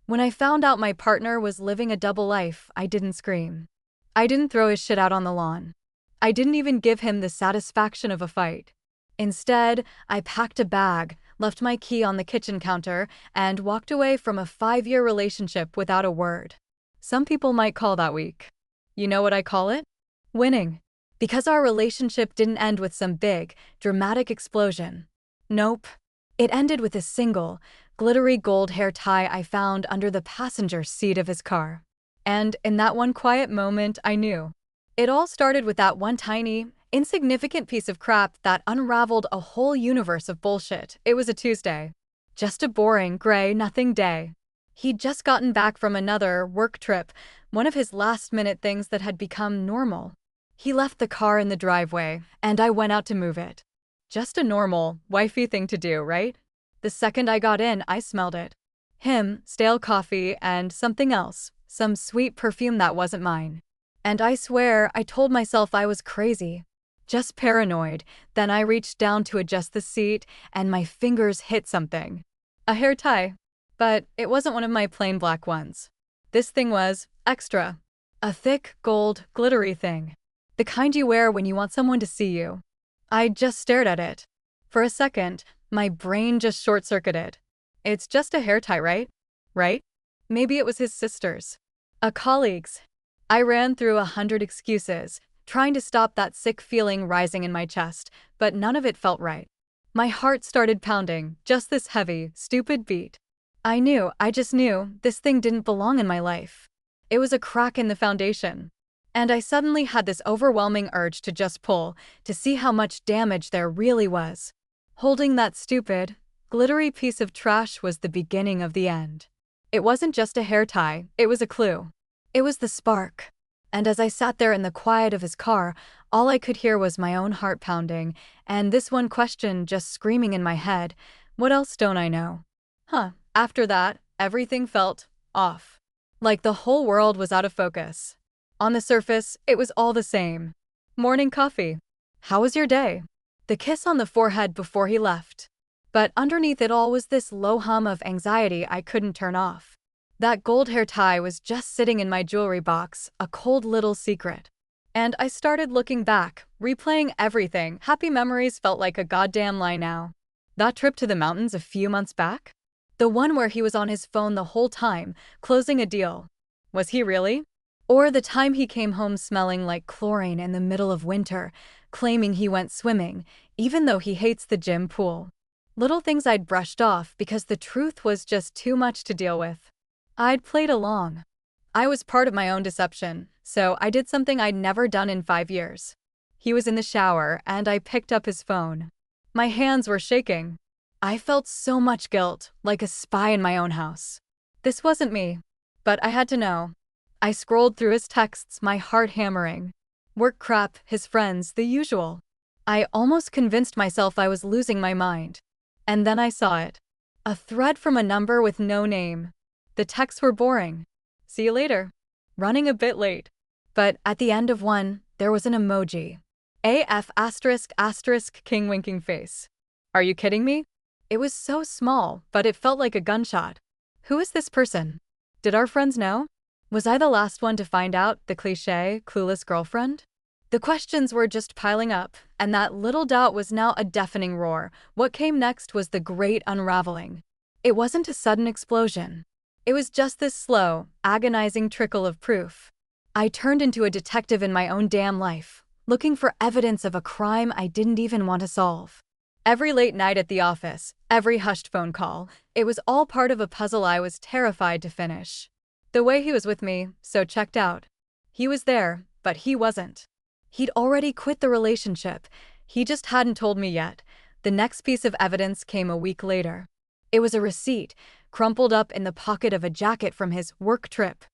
When I found out my partner was living a double life, I didn't scream. I didn't throw his shit out on the lawn. I didn't even give him the satisfaction of a fight. Instead, I packed a bag, left my key on the kitchen counter, and walked away from a 5-year relationship without a word. Some people might call that weak. You know what I call it? Winning. Because our relationship didn't end with some big, dramatic explosion. Nope. It ended with a single, glittery gold hair tie I found under the passenger seat of his car. And in that one quiet moment, I knew. It all started with that one tiny, insignificant piece of crap that unraveled a whole universe of bullshit. It was a Tuesday. Just a boring, gray, nothing day. He'd just gotten back from another work trip, one of his last-minute things that had become normal. He left the car in the driveway, and I went out to move it. Just a normal, wifey thing to do, right? The second I got in, I smelled it. Him, stale coffee, and something else, some sweet perfume that wasn't mine. And I swear, I told myself I was crazy. Just paranoid. Then I reached down to adjust the seat, and my fingers hit something. A hair tie. But it wasn't one of my plain black ones. This thing was extra. A thick, gold, glittery thing. The kind you wear when you want someone to see you. I just stared at it. For a second, my brain just short-circuited. It's just a hair tie, right? Right? Maybe it was his sister's. A colleague's. I ran through 100 excuses, trying to stop that sick feeling rising in my chest, but none of it felt right. My heart started pounding, just this heavy, stupid beat. I just knew, this thing didn't belong in my life. It was a crack in the foundation. And I suddenly had this overwhelming urge to just pull, to see how much damage there really was. Holding that stupid, glittery piece of trash was the beginning of the end. It wasn't just a hair tie, it was a clue. It was the spark. And as I sat there in the quiet of his car, all I could hear was my own heart pounding, and this one question just screaming in my head, what else don't I know? After that, everything felt off. Like the whole world was out of focus. On the surface, it was all the same. Morning coffee. How was your day? The kiss on the forehead before he left. But underneath it all was this low hum of anxiety I couldn't turn off. That gold hair tie was just sitting in my jewelry box, a cold little secret. And I started looking back, replaying everything. Happy memories felt like a goddamn lie now. That trip to the mountains a few months back? The one where he was on his phone the whole time, closing a deal. Was he really? Or the time he came home smelling like chlorine in the middle of winter, claiming he went swimming, even though he hates the gym pool. Little things I'd brushed off because the truth was just too much to deal with. I'd played along. I was part of my own deception, so I did something I'd never done in 5 years. He was in the shower, and I picked up his phone. My hands were shaking. I felt so much guilt, like a spy in my own house. This wasn't me, but I had to know. I scrolled through his texts, my heart hammering. Work crap, his friends, the usual. I almost convinced myself I was losing my mind. And then I saw it. A thread from a number with no name. The texts were boring. See you later. Running a bit late. But at the end of one, there was an emoji. AF *** king winking face. Are you kidding me? It was so small, but it felt like a gunshot. Who is this person? Did our friends know? Was I the last one to find out, the cliché, clueless girlfriend? The questions were just piling up, and that little doubt was now a deafening roar. What came next was the great unraveling. It wasn't a sudden explosion. It was just this slow, agonizing trickle of proof. I turned into a detective in my own damn life, looking for evidence of a crime I didn't even want to solve. Every late night at the office, every hushed phone call, it was all part of a puzzle I was terrified to finish. The way he was with me, so checked out. He was there, but he wasn't. He'd already quit the relationship. He just hadn't told me yet. The next piece of evidence came a week later. It was a receipt, crumpled up in the pocket of a jacket from his work trip.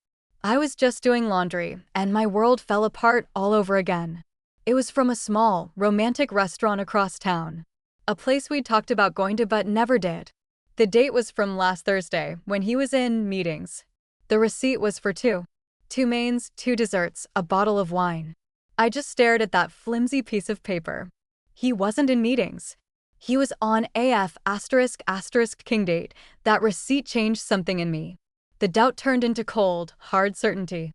I was just doing laundry, and my world fell apart all over again. It was from a small, romantic restaurant across town. A place we'd talked about going to but never did. The date was from last Thursday, when he was in meetings. The receipt was for 2 mains, 2 desserts, a bottle of wine. I just stared at that flimsy piece of paper. He wasn't in meetings. He was on AF *** king date. That receipt changed something in me. The doubt turned into cold, hard certainty.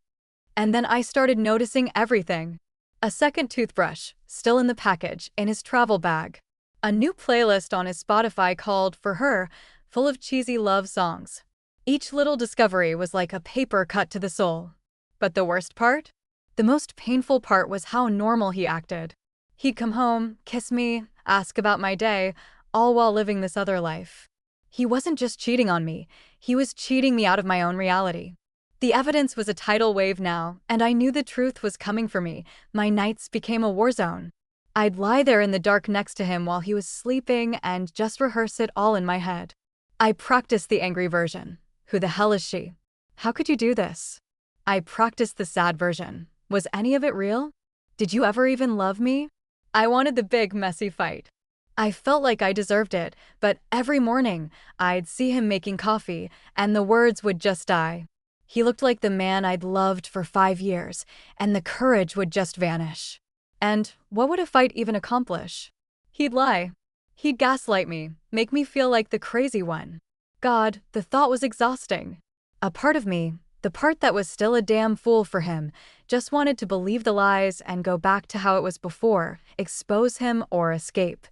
And then I started noticing everything. A second toothbrush, still in the package, in his travel bag. A new playlist on his Spotify called For Her, full of cheesy love songs. Each little discovery was like a paper cut to the soul. But the worst part? The most painful part was how normal he acted. He'd come home, kiss me, ask about my day, all while living this other life. He wasn't just cheating on me, he was cheating me out of my own reality. The evidence was a tidal wave now, and I knew the truth was coming for me. My nights became a war zone. I'd lie there in the dark next to him while he was sleeping and just rehearse it all in my head. I practiced the angry version. Who the hell is she? How could you do this? I practiced the sad version. Was any of it real? Did you ever even love me? I wanted the big, messy fight. I felt like I deserved it, but every morning, I'd see him making coffee, and the words would just die. He looked like the man I'd loved for 5 years, and the courage would just vanish. And what would a fight even accomplish? He'd lie. He'd gaslight me, make me feel like the crazy one. God, the thought was exhausting. A part of me, the part that was still a damn fool for him, just wanted to believe the lies and go back to how it was before, expose him or escape.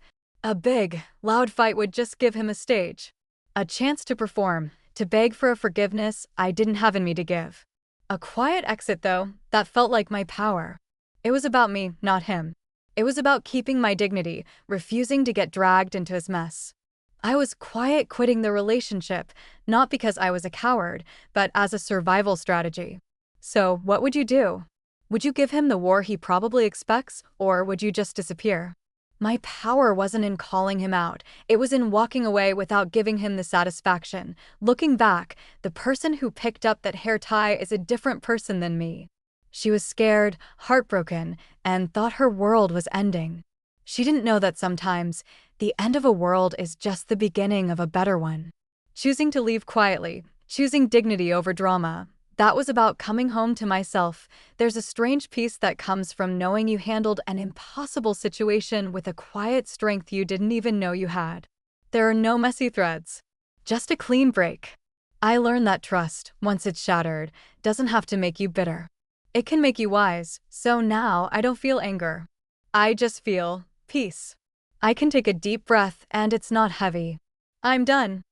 A big, loud fight would just give him a stage. A chance to perform, to beg for a forgiveness I didn't have in me to give. A quiet exit, though, that felt like my power. It was about me, not him. It was about keeping my dignity, refusing to get dragged into his mess. I was quiet quitting the relationship, not because I was a coward, but as a survival strategy. So, what would you do? Would you give him the war he probably expects, or would you just disappear? My power wasn't in calling him out, it was in walking away without giving him the satisfaction. Looking back, the person who picked up that hair tie is a different person than me. She was scared, heartbroken, and thought her world was ending. She didn't know that sometimes, the end of a world is just the beginning of a better one. Choosing to leave quietly, choosing dignity over drama, that was about coming home to myself. There's a strange peace that comes from knowing you handled an impossible situation with a quiet strength you didn't even know you had. There are no messy threads. Just a clean break. I learned that trust, once it's shattered, doesn't have to make you bitter. It can make you wise, so now I don't feel anger. I just feel peace. I can take a deep breath and it's not heavy. I'm done.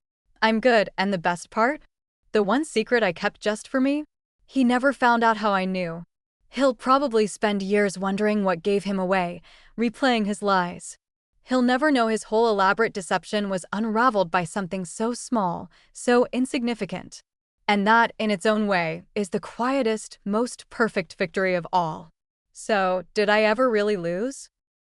I'm good, and the best part? The one secret I kept just for me? He never found out how I knew. He'll probably spend years wondering what gave him away, replaying his lies. He'll never know his whole elaborate deception was unraveled by something so small, so insignificant. And that, in its own way, is the quietest, most perfect victory of all. So, did I ever really lose?